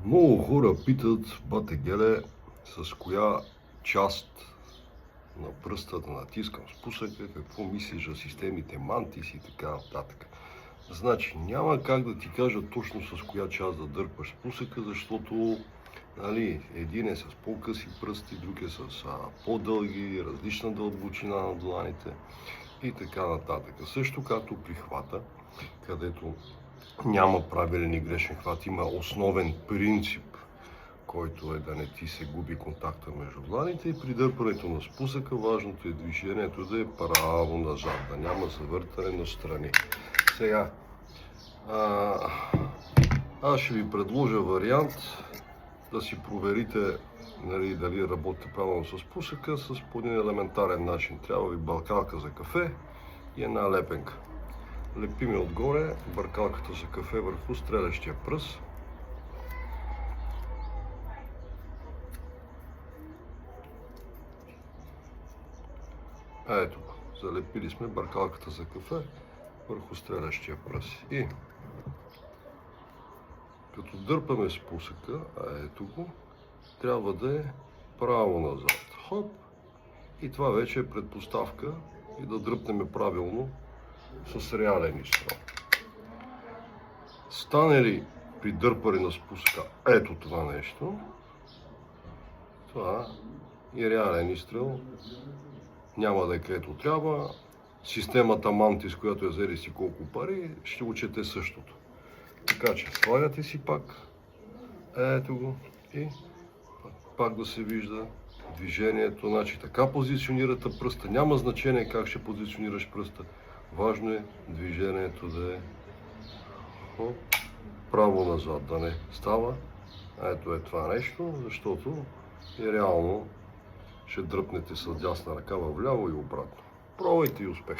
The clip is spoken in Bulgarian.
Много хора питат, бате Геле, с коя част на пръста да натискам спусъка, какво мислиш за системите Mantis и така нататък. Значи, няма как да ти кажа точно с коя част да дърпаш спусъка, защото един е с по-къси пръсти, друг е с по-дълги, различна дълбочина на дланите и така нататък. Също както при хвата, където няма правилен и грешен хват, има основен принцип, който е да не ти се губи контакта между дланите, и при дърпането на спусъка важното е движението да е право-назад, да няма завъртане на страни. Сега, аз ще ви предложа вариант да си проверите дали работите правилно с спусъка с по един елементарен начин. Трябва ви бъркалка за кафе и една лепенка. Лепиме отгоре бъркалката за кафе върху стрелящия пръст. Ето, залепили сме бъркалката за кафе върху стрелящия пръст. И като дърпаме спусъка, ето го, трябва да е право назад. Хоп! И това вече е предпоставка и да дръпнем правилно с реален изстрел. Стане ли при дърпане на спусъка ето това нещо, това и реален изстрел няма да е където трябва. Системата Mantis, която е взели си колко пари, ще учете същото. Така че слагате си пак, ето го, и пак да се вижда движението. Значи така позиционирате пръста. Няма значение как ще позиционираш пръста. Важно е движението да е право-назад, да не става. Ето е това нещо, защото и реално ще дръпнете с дясна ръка вляво и обратно. Пробвайте и успех!